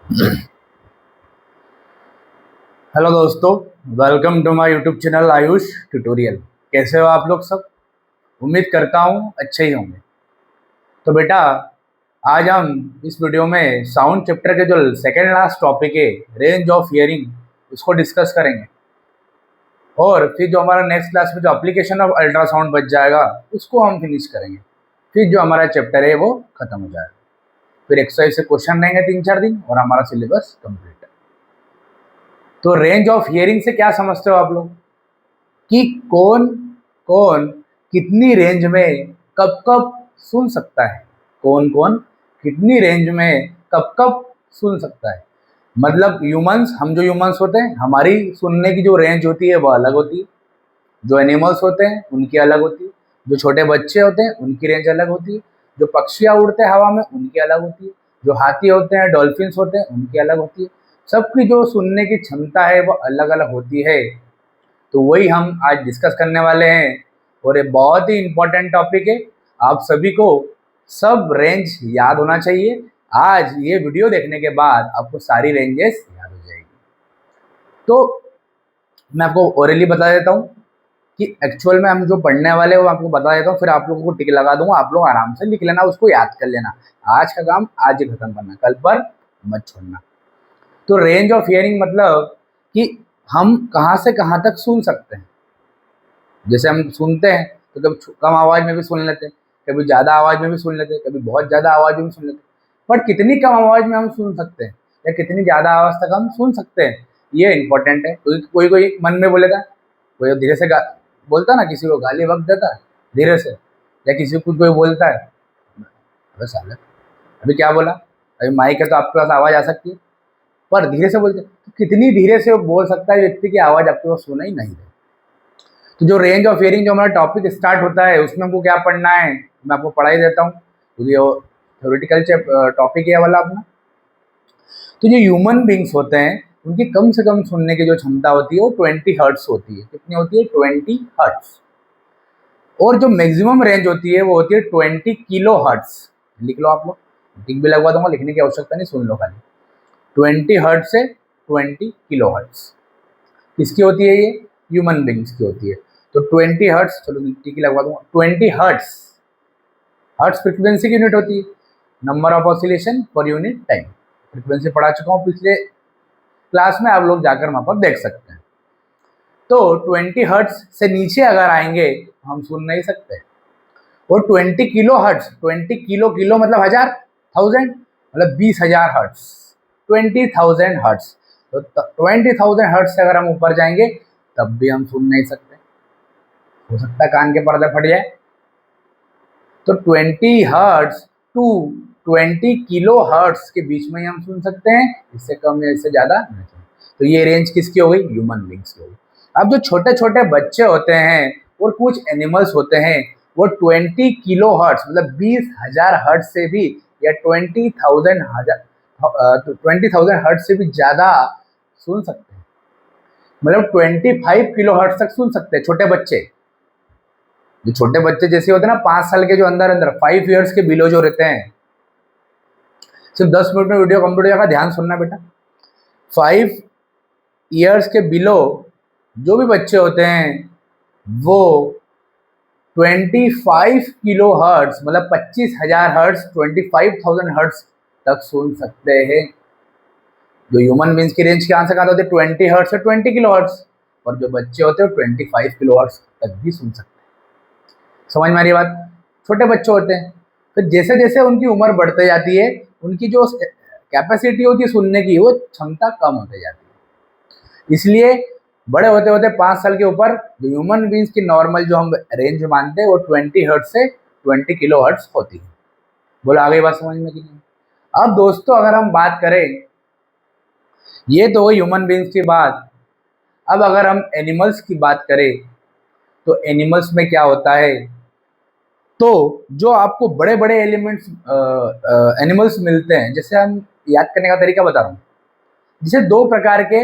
Hello दोस्तों, welcome to my YouTube channel Ayush tutorial. कैसे हो आप लोग सब? उम्मीद करता हूँ अच्छे ही होंगे। तो बेटा, आज हम इस वीडियो में साउंड चैप्टर के जो सेकेंड लास्ट टॉपिक है, रेंज ऑफ हियरिंग, उसको डिस्कस करेंगे। और फिर जो हमारा नेक्स्ट क्लास में जो एप्लीकेशन ऑफ अल्ट्रासाउंड बच जाएगा, उसको हम फिनिश करेंगे। फिर जो हमारा चैप्टर है वो खत्म हो जाएगा। फिर एक्सरसाइज से क्वेश्चन रहेंगे 3-4 दिन और हमारा सिलेबस कंप्लीट है। तो रेंज ऑफ हियरिंग से क्या समझते हो आप लोग कि कौन कौन कितनी रेंज में कब कब सुन सकता है? कौन कौन कितनी रेंज में कब कब सुन सकता है? मतलब ह्यूमंस, हम जो ह्यूमंस होते हैं, हमारी सुनने की जो रेंज होती है वो अलग होती है। जो एनिमल्स होते हैं उनकी अलग होती है। जो छोटे बच्चे होते हैं उनकी रेंज अलग होती है। जो पक्षियाँ उड़ते हैं हवा में उनकी अलग होती है। जो हाथी होते हैं, डॉल्फिन्स होते हैं, उनकी अलग होती है। सबकी जो सुनने की क्षमता है वो अलग अलग होती है। तो वही हम आज डिस्कस करने वाले हैं और ये बहुत ही इम्पोर्टेंट टॉपिक है। आप सभी को सब रेंज याद होना चाहिए। आज ये वीडियो देखने के बाद आपको सारी रेंजेस याद हो जाएगी। तो मैं आपको ओरली बता देता हूँ कि एक्चुअल में हम जो पढ़ने वाले हैं वो आपको बता देता हूँ, फिर आप लोगों को टिक लगा दूंगा। आप लोग आराम से लिख लेना, उसको याद कर लेना। आज का काम आज ही खत्म करना, कल पर मत छोड़ना। तो रेंज ऑफ हियरिंग मतलब कि हम कहाँ से कहाँ तक सुन सकते हैं। जैसे हम सुनते हैं तो कभी कम आवाज़ में भी सुन लेते हैं, कभी ज़्यादा आवाज़ में भी सुन लेते हैं, कभी बहुत ज़्यादा आवाज़ में भी सुन लेते हैं। पर कितनी कम आवाज़ में हम सुन सकते हैं या कितनी ज़्यादा आवाज़ तक हम सुन सकते हैं, ये इंपॉर्टेंट है। कोई कोई मन में बोलेगा, कोई धीरे से बोलता है ना, किसी को गाली वक्त देता है धीरे से, या किसी को कोई बोलता है, अबे साले अभी क्या बोला, अभी माइक है तो आपके पास आवाज़ आ सकती है, पर धीरे से बोलते हैं। तो कितनी धीरे से वो बोल सकता है व्यक्ति की आवाज़ आपके पास सुना ही नहीं दे। तो जो रेंज ऑफ हियरिंग जो हमारा टॉपिक स्टार्ट होता है, उसमें हमको क्या पढ़ना है, मैं आपको पढ़ा ही देता हूँ क्योंकि ये थ्योरेटिकल टॉपिक है वाला अपना। तो जो ह्यूमन बींग्स होते हैं उनकी कम से कम सुनने की जो क्षमता होती है वो 20 हर्ट्स होती है। कितनी होती है? 20 हर्ट्स। और जो मैक्सिमम रेंज होती है वो होती है 20 किलो हर्ट्स। लिख लो आप लोग, टिक भी लगवा दूंगा, लिखने की आवश्यकता नहीं, सुन लो खाली। 20 हर्ट्स से 20 किलो हर्ट्स किसकी होती है? ये ह्यूमन बींग्स की होती है। तो 20 हर्ट्स, चलो टिक लगवा दूंगा। 20 हर्ट्स, हर्ट्स फ्रिक्वेंसी की यूनिट होती है, number of oscillation per unit time. Frequency पढ़ा चुका हूँ पिछले क्लास में, आप लोग जाकर वहाँ पर देख सकते हैं। तो 20 हर्ट्स से नीचे अगर आएंगे हम सुन नहीं सकते। और 20 किलो हर्ट्स, 20 किलो, किलो मतलब हजार, थाउजेंड, मतलब 20,000 हर्ट्स, 20,000 हर्ट्स। तो 20,000 हर्ट्स से अगर हम ऊपर जाएंगे तब भी हम सुन नहीं सकते, हो सकता है कान के पर्दे फट जाए। तो 20 हर्ट्स टू 20 किलो हर्ट्स के बीच में ही हम सुन सकते हैं, इससे कम या इससे ज़्यादा नहीं। तो ये रेंज किसकी हो गई? ह्यूमन बींग्स की हो गई। अब जो छोटे छोटे बच्चे होते हैं और कुछ एनिमल्स होते हैं, वो 20 किलो हर्ट्स मतलब 20,000 हर्ट्स से भी, या 20,000 हर्ट्स से भी ज़्यादा सुन सकते हैं। मतलब 25 किलो हर्ट्स तक सुन सकते हैं छोटे बच्चे। जो छोटे बच्चे जैसे होते हैं ना, 5 साल के, जो अंदर अंदर 5 ईयर्स के बिलो जो रहते हैं, सिर्फ 10 मिनट में वीडियो कंप्लीट हो जाएगा, ध्यान सुनना बेटा। 5 ईयर्स के बिलो जो भी बच्चे होते हैं वो 25 किलो हर्ट्स मतलब 25,000 हर्ट्स, 25,000 हर्ट्स तक सुन सकते हैं। जो ह्यूमन बींग्स की रेंज कहाँ से कहाँ होती है? 20 हर्ट्स से 20 किलो हर्ट्स। और जो बच्चे होते हैं 25 किलो हर्ट्स तक भी सुन सकते हैं। समझ में आ रही बात? छोटे बच्चे होते हैं, फिर जैसे जैसे उनकी उम्र बढ़ते जाती है, उनकी जो कैपेसिटी होती है सुनने की, वो क्षमता कम होते जाती है। इसलिए बड़े होते होते 5 साल के ऊपर जो ह्यूमन बींग्स की नॉर्मल जो हम रेंज मानते हैं वो 20 हर्ट्स से 20 किलो हर्ट्स होती है। बोलो आ गई बात समझ में कि नहीं? अब दोस्तों अगर हम बात करें, ये तो हुई ह्यूमन बींग्स की बात। अब अगर हम एनिमल्स की बात करें तो एनिमल्स में क्या होता है, तो जो आपको बड़े बड़े एलिमेंट्स एनिमल्स मिलते हैं, जैसे हम याद करने का तरीका बता रहा हूँ। जैसे दो प्रकार के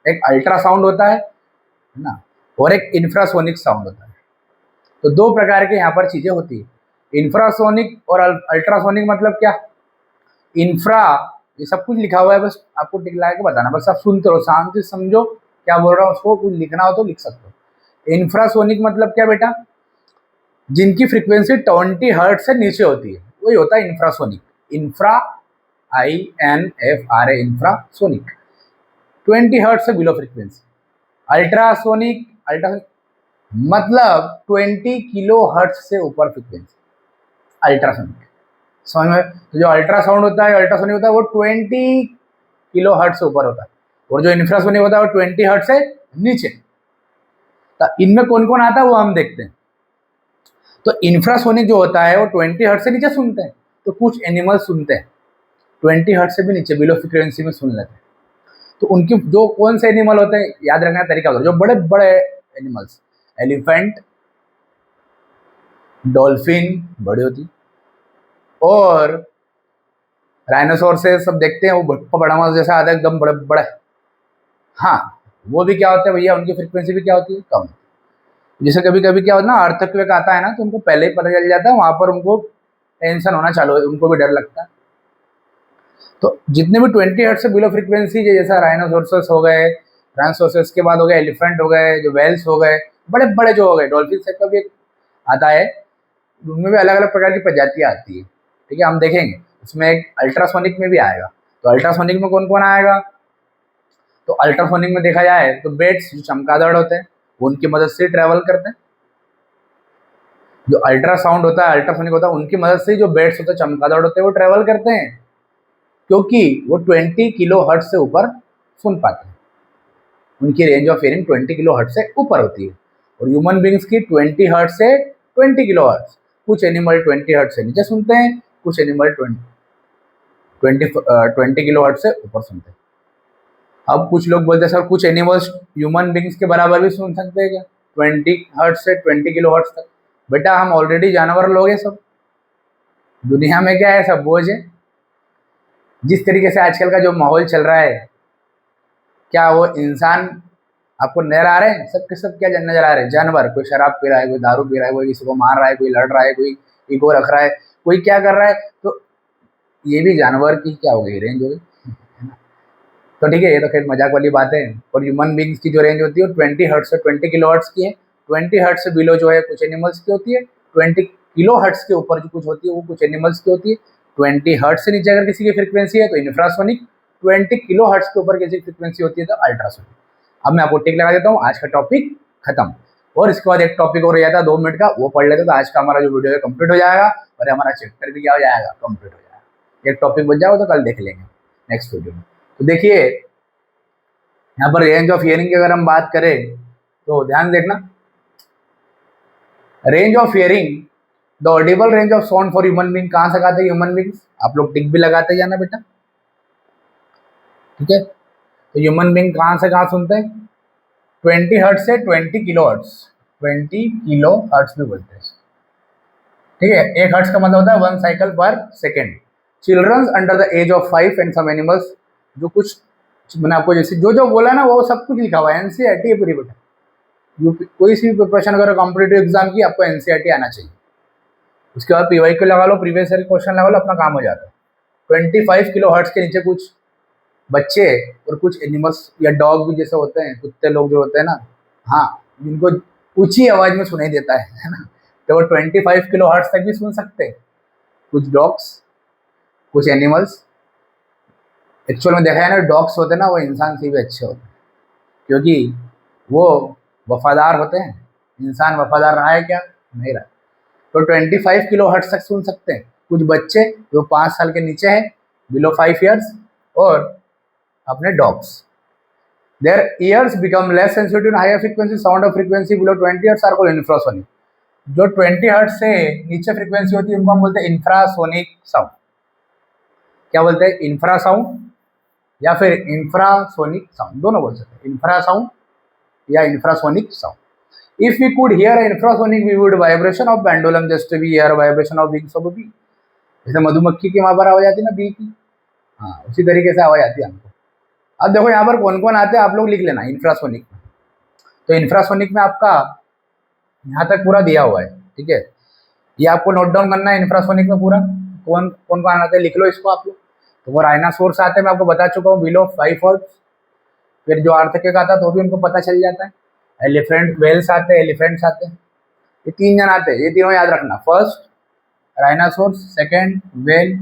एक अल्ट्रासाउंड होता है ना, और एक इंफ्रासोनिक साउंड होता है। तो दो प्रकार के यहाँ पर चीज़ें होती है। इंफ्रासोनिक और अल्ट्रासोनिक मतलब क्या? इंफ्रा, ये सब कुछ लिखा हुआ है, बस आपको टिक लगा के बताना, बस आप सुनते रहो, शांति से समझो क्या बोल रहा हूँ, उसको कुछ लिखना हो तो लिख सकते हो। इंफ्रासोनिक मतलब क्या बेटा, जिनकी फ्रीक्वेंसी 20 हर्ट से नीचे होती है वही होता है infrasonic. Infra, INFRA, infrasonic 20 hertz से बिलो फ्रीक्वेंसी। अल्ट्रासोनिक, अल्ट्रा मतलब 20 किलो हर्ट से ऊपर फ्रीक्वेंसी अल्ट्रासोनिक, समझ में। तो जो अल्ट्रासाउंड होता है, अल्ट्रासोनिक होता है, वो 20 किलो हर्ट से ऊपर होता है, और जो इंफ्रासोनिक होता है वो 20 हर्ट से नीचे। तो इनमें कौन कौन आता है वो हम देखते हैं। तो इंफ्रासोनिक जो होता है वो 20 हर्ट से नीचे सुनते हैं, तो कुछ एनिमल सुनते हैं 20 हर्ट से भी नीचे बिलो फ्रीक्वेंसी में सुन लेते हैं। तो उनकी जो कौन से एनिमल होते हैं याद रखने का तरीका होता है, जो बड़े बड़े एनिमल्स, एलिफेंट, डॉल्फिन बड़ी होती, और राइनोसोर से सब देखते हैं, वो बड़ा मास जैसा आता है एकदम बड़े बड़े। हाँ, वो भी क्या होता है भैया, उनकी फ्रीक्वेंसी भी क्या होती है, कम। जैसे कभी कभी क्या होता है ना, अर्थक्वेक आता है ना, तो उनको पहले ही पता चल जाता है, वहां पर उनको टेंशन होना चालू है, उनको भी डर लगता है। तो जितने भी 20 हर्ट्ज से बिलो फ्रीक्वेंसी, जैसा राइनोसोरस हो गए, राइनोसोरस के बाद हो गए एलिफेंट हो गए, जो वेल्स हो गए, बड़े बड़े जो हो गए, डॉल्फिन से का भी एक आता है, उनमें भी अलग अलग प्रकार की प्रजातियां आती है। ठीक है, हम देखेंगे उसमें एक अल्ट्रासोनिक में भी आएगा। तो अल्ट्रासोनिक में कौन कौन आएगा, तो अल्ट्रासोनिक में देखा जाए तो बेट्स जो चमगादड़ होते हैं वो उनकी मदद से ट्रेवल करते हैं। जो अल्ट्रासाउंड होता है, अल्ट्रासोनिक होता है, उनकी मदद से जो बेट्स होते हैं, चमगादड़ होते हैं, वो ट्रेवल करते हैं, क्योंकि वो 20 किलो हर्ट्ज से ऊपर सुन पाते हैं। उनकी range of hearing 20 kilo hertz से ऊपर होती है, और ह्यूमन बींग्स की 20 हर्ट्ज से 20 किलो हर्ट्ज। कुछ एनिमल 20 हर्ट्ज से नीचे सुनते हैं, कुछ एनिमल 20 किलो हर्ट्ज से ऊपर सुनते हैं। अब कुछ लोग बोलते हैं सर कुछ एनिमल्स ह्यूमन बींग्स के बराबर भी सुन सकते हैं क्या, 20 हर्ट्ज से 20 किलो हर्ट्ज तक। बेटा हम ऑलरेडी जानवर लोग हैं सब, दुनिया में क्या है, सब बोझ है। जिस तरीके से आजकल का जो माहौल चल रहा है, क्या वो इंसान आपको नजर आ रहे हैं, सब के सब क्या नजर आ रहे हैं, जानवर। कोई शराब पी रहा है, कोई दारू पी रहा है, कोई किसी को मार रहा है, कोई लड़ रहा है, कोई ईगो रख रहा है, कोई क्या कर रहा है। तो ये भी जानवर की क्या हो गई, रेंज हो गई। तो ठीक है, ये तो खैर मजाक वाली बात है। और ह्यूमन बींग्स की जो रेंज होती है वो 20 हर्ट्ज से 20 किलो हर्ट्ज की है। 20 हर्ट्ज से बिलो जो है कुछ एनिमल्स की होती है, 20 किलो हर्ट्ज के ऊपर जो कुछ होती है वो कुछ एनिमल्स की होती है। 20 हर्ट्ज से नीचे अगर किसी की फ्रीक्वेंसी है तो इंफ्रासोनिक, 20 किलो हर्ट्ज के ऊपर किसी की फ्रीक्वेंसी होती है तो अल्ट्रासोनिक। अब मैं आपको टिक लगा देता हूँ, आज का टॉपिक खत्म। और इसके बाद एक टॉपिक और रह जाता है 2 मिनट का, वो पढ़ लेते तो आज का हमारा जो वीडियो है कंप्लीट हो जाएगा, और हमारा चैप्टर भी क्या हो जाएगा, कंप्लीट हो जाएगा। एक टॉपिक बच जाओ तो कल देख लेंगे नेक्स्ट वीडियो में। तो देखिए यहाँ पर रेंज ऑफ हियरिंग की अगर हम बात करें तो ध्यान देखना, range of hearing, the Audible range of sound for human being, कहाँ से लगाते हैं ह्यूमन बींग्स, आप लोग टिक भी लगाते जाना बेटा। ठीक है, तो ह्यूमन बींग कहाँ से कहाँ सुनते हैं, 20 हर्ट्ज से 20 किलो हर्ट्ज, 20 किलो हर्ट्ज में बोलते हैं। ठीक है, 1 हर्ट्ज का मतलब होता है 1 साइकिल पर second. Children's under the age of 5 and some animals, जो कुछ मैंने आपको जैसे जो जो बोला ना वो सब कुछ लिखा हुआ है, एनसीईआरटी है पूरी बेटा। कोई सी भी प्रिपरेशन अगर कॉम्पिटेटिव एग्जाम की, आपको एनसीईआरटी आना चाहिए। उसके बाद पीवाईक्यू लगा लो, प्रीवियस ईयर क्वेश्चन लगा लो, अपना काम हो जाता है। 25 किलो हर्ट्ज के नीचे कुछ बच्चे और कुछ एनिमल्स या डॉग भी जैसे होते हैं, कुत्ते लोग जो होते हैं ना, हाँ, जिनको ऊंची आवाज में सुनाई देता है ना, तो वो 25 किलो हर्ट्ज तक भी सुन सकते हैं। कुछ डॉग्स, कुछ एनिमल्स, एक्चुअल में देखा है ना, डॉग्स होते हैं ना वो इंसान से भी अच्छे होते हैं, क्योंकि वो वफादार होते हैं। इंसान वफादार रहा है क्या, नहीं रहा। तो 25 किलो हर्ट्ज तक सुन सकते हैं कुछ बच्चे जो 5 साल के नीचे हैं, बिलो 5 ईयर्स, और अपने dogs. Their ears become less sensitive in higher frequency sound of frequency below 20 hertz are called infrasonic. जो 20 हर्ट्ज से नीचे फ्रीक्वेंसी होती है उनको हम बोलते हैं इंफ्रासोनिक साउंड। क्या बोलते हैं, इंफ्रा साउंड या फिर इंफ्रासोनिक साउंड, दोनों बोल सकते हैं, इंफ्रा साउंड या infrasonic sound. If we could hear infrasonic, we would vibration of pendulum just to be hear vibration of wings of a bee। जैसे मधुमक्खी की वहां पर आवाज आती है ना, बी की, हाँ उसी तरीके से आवाज आती है हमको। अब देखो यहाँ पर कौन कौन आते हैं, आप लोग लिख लेना इंफ्रासोनिक में। तो इंफ्रासोनिक में आपका यहाँ तक पूरा दिया हुआ है, ठीक है, ये आपको नोट डाउन करना है। इंफ्रासोनिक में पूरा कौन कौन कौन आते हैं लिख लो इसको आप लोग। तो वो राइनासोर्स आते हैं, मैं आपको बता चुका हूँ, बिलो 5 हर्ट्ज। फिर जो आर्थक्विक आता है तो भी उनको पता चल जाता है। एलिफेंट वेल्स आते हैं, एलिफेंट्स आते हैं, ये 3 जन आते हैं, ये तीनों याद रखना। फर्स्ट राइनासोर्स, सेकेंड वेल,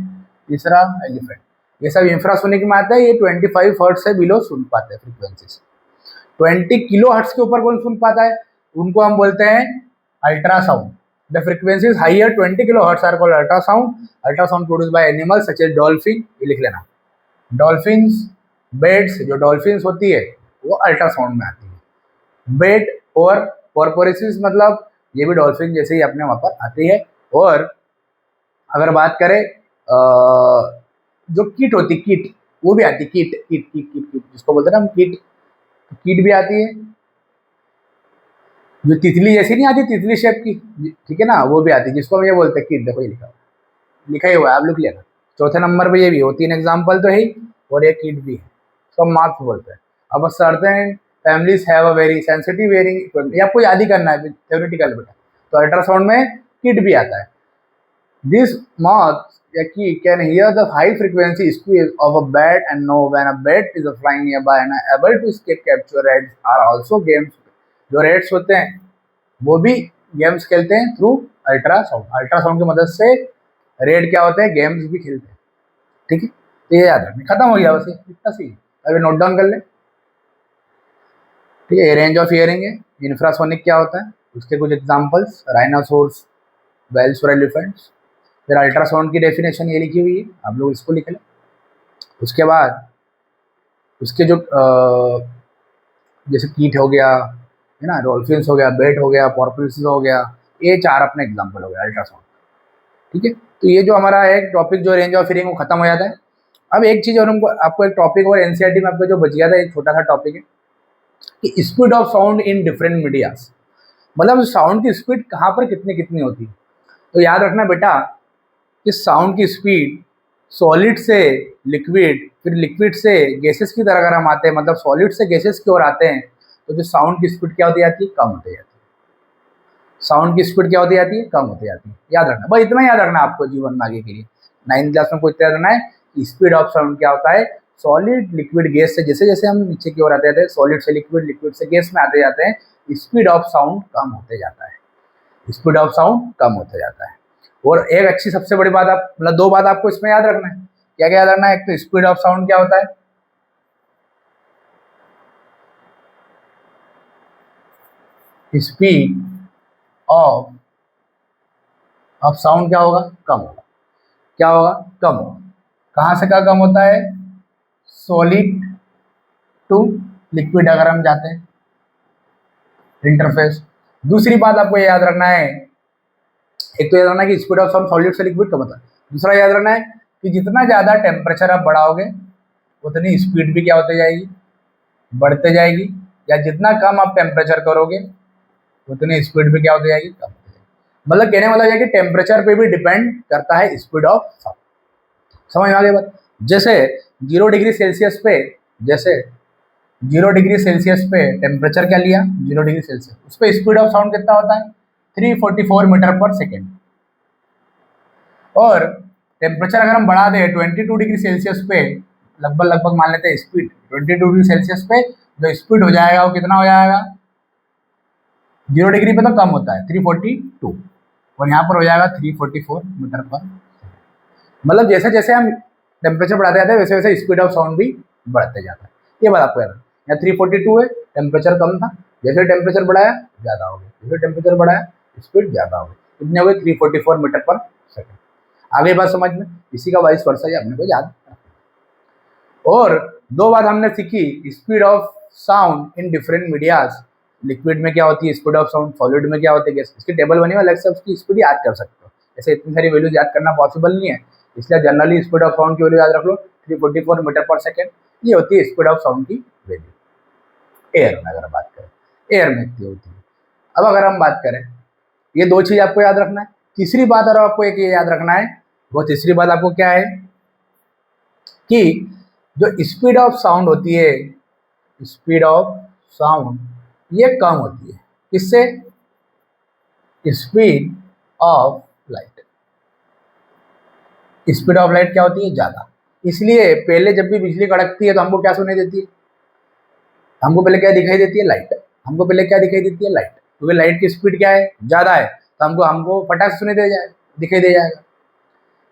तीसरा एलिफेंट। ये सब इंफ्रासोनिक में आता है। ये 25 हर्ट्ज से बिलो सुन पाते हैं फ्रीक्वेंसीज। 20 किलो हर्ट्ज के ऊपर कौन सुन पाता है, उनको हम बोलते हैं ultrasound. The frequencies higher 20 kilo hertz are called ultrasound. Ultrasound produce by animals such as dolphin, ये लिख लेना। डॉल्फिन्स, बेट्स, जो डॉल्फिन्स होती है वो अल्ट्रासाउंड में आती है। बेट और पोर्पोरिसिस, मतलब ये भी डॉल्फिन जैसे ही अपने वहाँ पर आती है। और अगर बात करें जो कीट होती है, कीट, वो भी आती है। कीट कीट कीट कीट कीट जिसको बोलते हैं ना हम कीट, कीट भी आती है। जो तितली जैसी नहीं आती, तितली शेप की, ठीक है ना, वो भी आती है, जिसको हम ये बोलते हैं कीट। देखो ये लिखा ही हुआ है, आप लिख लेना। चौथे नंबर पे ये भी हो, 3 एग्जाम्पल तो है ही, और एक कीट भी है, इसको मार्क्स बोलते हैं। अब बस करते हैं, families have a very sensitive hearing, ये आपको याद ही करना है थ्योरेटिकल बेटा। तो अल्ट्रासाउंड में कीट भी आता है। दिस मॉथ या की can hear the high frequency squeeze of a bat and know when a bat is flying near by and able to escape capture. Rats are also games, जो रेड्स होते हैं वो भी गेम्स खेलते हैं through ultrasound. Ultrasound की मदद से रेड क्या होते हैं, गेम्स भी खेलते हैं। ठीक है, तो ये याद रखना। खत्म हो गया बस, इतना सी। अभी नोट डाउन कर ले। ठीक है, ये रेंज ऑफ हियरिंग है। इंफ्रासोनिक क्या होता है, उसके कुछ एग्जांपल्स, राइनासोर्स, वेल्स और एलिफेंट्स। फिर अल्ट्रासाउंड की डेफिनेशन ये लिखी हुई है, आप लोग इसको लिख लें। उसके बाद उसके जो जैसे कीट हो गया है ना, डॉल्फिन्स हो गया, बेट हो गया, पोर्पोइस हो गया, ये 4 अपने एग्जाम्पल हो गए अल्ट्रासाउंड। ठीक है, तो ये जो हमारा एक टॉपिक जो रेंज ऑफ हियरिंग वो खत्म हो जाता है। अब एक चीज़ और हमको, आपको एक टॉपिक और एनसीईआरटी में आपका जो बच गया था, एक छोटा सा टॉपिक है कि speed of sound in different medias, मतलब साउंड की स्पीड कहाँ पर कितनी कितनी होती है। तो याद रखना बेटा कि साउंड की स्पीड सॉलिड से लिक्विड, फिर लिक्विड से गैसेस की तरह अगर हम आते हैं, मतलब सॉलिड से गैसेस की ओर आते हैं, तो जो साउंड की स्पीड क्या होती जाती है, कम होती जाती है। साउंड की स्पीड क्या होती जाती है, कम होती जाती है। याद रखना, बस इतना याद रखना आपको जीवन में आगे के लिए। 9th क्लास में कोई तैयार करना है कि स्पीड ऑफ साउंड क्या होता है, सॉलिड लिक्विड गैस से, जैसे जैसे हम नीचे की ओर आते जाते हैं, सॉलिड से लिक्विड, लिक्विड से गैस में आते जाते हैं, स्पीड ऑफ साउंड कम होते जाता है। स्पीड ऑफ साउंड कम होते जाता है। और एक अच्छी सबसे बड़ी बात, आप मतलब 2 बात आपको इसमें याद रखना है। क्या क्या याद रखना है, एक तो स्पीड ऑफ साउंड क्या होता है, स्पीड ऑफ साउंड क्या होगा, कम होगा। क्या होगा, कम होगा। कहाँ से क्या कम होता है, सॉलिड टू लिक्विड अगर हम जाते हैं, इंटरफेस। दूसरी बात आपको याद रखना है, एक तो याद रखना है कि स्पीड ऑफ साउंड सॉलिड से लिक्विड कम होता है। दूसरा याद रखना है कि जितना ज़्यादा टेम्परेचर आप बढ़ाओगे उतनी स्पीड भी क्या होती जाएगी, बढ़ते जाएगी। या जितना कम आप टेम्परेचर करोगे उतनी स्पीड भी क्या होती जाएगी, कम होती जाएगी। मतलब कहने वाला है कि टेम्परेचर पे भी डिपेंड करता है स्पीड ऑफ साउंड। समझ में आ गई बात। जैसे 0 डिग्री सेल्सियस पे, जैसे 0 डिग्री सेल्सियस पे टेम्परेचर क्या लिया, 0 डिग्री सेल्सियस, उस पर स्पीड ऑफ साउंड कितना होता है, 344 मीटर पर सेकेंड। और टेम्परेचर अगर हम बढ़ा दें 22 डिग्री सेल्सियस पे, लगभग लगभग मान लेते हैं स्पीड 22 डिग्री सेल्सियस पे जो स्पीड हो जाएगा वो कितना हो जाएगा, 0 डिग्री पे तो कम होता है 342, और यहाँ पर हो जाएगा 344 मीटर पर। मतलब जैसे जैसे हम टेम्परेचर बढ़ाते जाते हैं वैसे वैसे स्पीड ऑफ साउंड भी बढ़ते जाता है। ये बात आपको याद है। यहाँ 342 है, टेम्परेचर कम था, जैसे टेम्परेचर बढ़ाया ज़्यादा हो गया, जैसे टेम्परेचर बढ़ाया स्पीड ज़्यादा हो गई, कितने हो गए 344 मीटर पर सेकेंड। आगे बात समझ में, इसी का वाइस वर्सा ही अपने को याद रखना। और 2 बात हमने सीखी, speed of sound in different medias. Liquid में क्या होती है स्पीड ऑफ साउंड, सॉलिड में क्या होती है गैस। इसकी टेबल बनी हुई, अलग से उसकी स्पीड याद कर सकते हो। ऐसे इतनी सारी वैल्यूज याद करना पॉसिबल नहीं है, इसलिए जनरली स्पीड ऑफ साउंड की वैल्यू याद रख लो 344 मीटर पर सेकेंड। ये होती है स्पीड ऑफ साउंड की वैल्यू। एयर में अगर बात करें, एयर में इतनी होती है। अब अगर हम बात करें, ये 2 चीज़ आपको याद रखना है। तीसरी बात और आपको एक ये याद रखना है, वो तीसरी बात आपको क्या है कि जो स्पीड ऑफ साउंड होती है, स्पीड ऑफ साउंड ये कम होती है, किससे, speed of light. Speed of light क्या होती है, ज़्यादा। इसलिए पहले जब भी बिजली कड़कती है तो हमको क्या सुनाई देती है? हमको पहले क्या दिखाई देती है? लाइट। हमको पहले क्या दिखाई देती है? लाइट। क्योंकि लाइट की स्पीड क्या है? ज़्यादा है, तो हमको हमको फटाक सुनाई दे जाए, दिखाई दे जाएगा।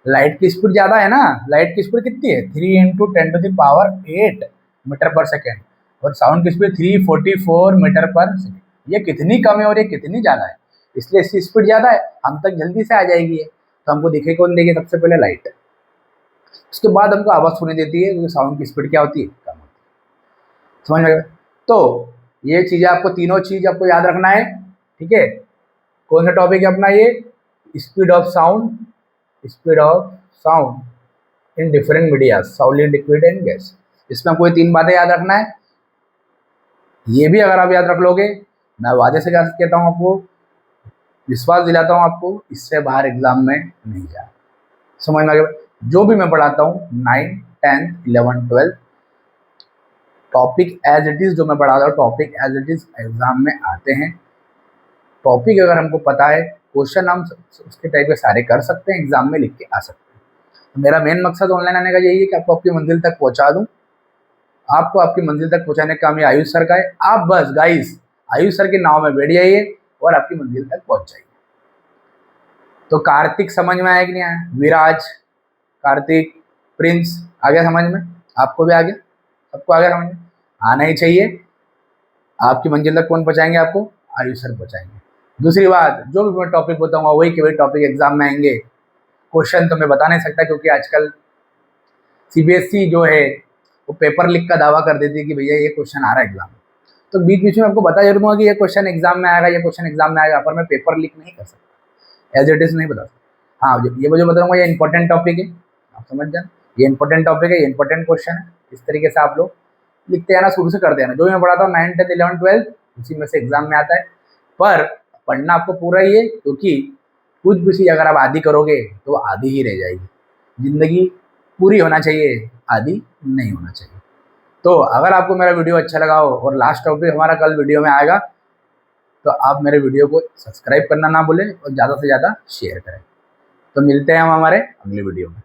लाइट की स्पीड ज़्यादा है ना, लाइट की स्पीड कितनी है? 3 × 10⁸ मीटर पर सेकेंड, और साउंड की स्पीड 344 मीटर पर सेकेंड। ये कितनी कम है और ये कितनी ज़्यादा है, इसलिए इसकी स्पीड ज़्यादा है, हम तक जल्दी से आ जाएगी है। तो हमको दिखे कौन देगी? सबसे पहले लाइट। उसके बाद हमको आवाज़ सुनाई देती है, क्योंकि साउंड की स्पीड क्या होती है? कम होती है। समझ में? तो ये चीज़ें आपको, तीनों चीज़ आपको याद रखना है, ठीक है। कौन सा टॉपिक है अपना? ये speed of sound, speed of sound in different media, solid, liquid and gas. इसमें आपको ये 3 बातें याद रखना है। ये भी अगर आप याद रख लोगे, मैं वादे से कहता हूँ आपको, विश्वास दिलाता हूँ आपको, इससे बाहर एग्जाम में नहीं जाए। समझ में आ गया? जो भी मैं पढ़ाता हूँ 9, 10, 11, 12, टॉपिक एज इट इज़ जो मैं पढ़ाता हूँ, topic as it is exam में आते हैं। टॉपिक अगर हमको पता है, क्वेश्चन हम उसके टाइप के सारे कर सकते हैं, एग्जाम में लिख के आ सकते हैं। तो मेरा मेन मकसद ऑनलाइन आने का यही है कि आपको आपकी मंजिल तक पहुंचा दूं। आपको आपकी मंजिल तक पहुंचाने का काम ये आयुष सर का है। आप बस गाइस आयुष सर के नाव में बैठ जाइए और आपकी मंजिल तक पहुंच जाइए। तो कार्तिक समझ में आया कि नहीं आया? विराज, कार्तिक, प्रिंस, आ गया समझ में? आपको भी आ गया? सबको आ गया समझ में? आना ही चाहिए। आपकी मंजिल तक कौन पहुंचाएंगे? आपको आयुष सर पहुंचाएंगे। दूसरी बात, जो भी मैं टॉपिक बताऊंगा वही के वही टॉपिक एग्जाम में आएंगे। क्वेश्चन तो मैं बता नहीं सकता, क्योंकि आजकल सीबीएसई जो है वो पेपर लिख का दावा कर देती है कि भैया ये क्वेश्चन आ रहा है एग्जाम में। तो बीच बीच में आपको बता जरूर दूंगा कि ये क्वेश्चन एग्जाम में आएगा, ये क्वेश्चन एग्जाम में आएगा, पर मैं पेपर लिक नहीं कर सकता, एज इट इज नहीं बता सकता। हाँ, ये जो बताऊंगा ये इंपॉर्टेंट टॉपिक है, आप समझ जाना, ये इंपॉर्टेंट टॉपिक है, ये इंपॉर्टेंट क्वेश्चन है। इस तरीके से आप लोग लिखते जाना, शुरू से करते जाना। जो मैं पढ़ाता हूँ 9, 10, 11, 12 उसी में से एग्जाम में आता है। पर पढ़ना आपको पूरा ही है, क्योंकि कुछ भी चीज़ अगर आप आधी करोगे तो आधी ही रह जाएगी। जिंदगी पूरी होना चाहिए, आधी नहीं होना चाहिए। तो अगर आपको मेरा वीडियो अच्छा लगा हो, और लास्ट टॉपिक हमारा कल वीडियो में आएगा, तो आप मेरे वीडियो को सब्सक्राइब करना ना भूलें और ज़्यादा से ज़्यादा शेयर करें। तो मिलते हैं हम हमारे अगले वीडियो में।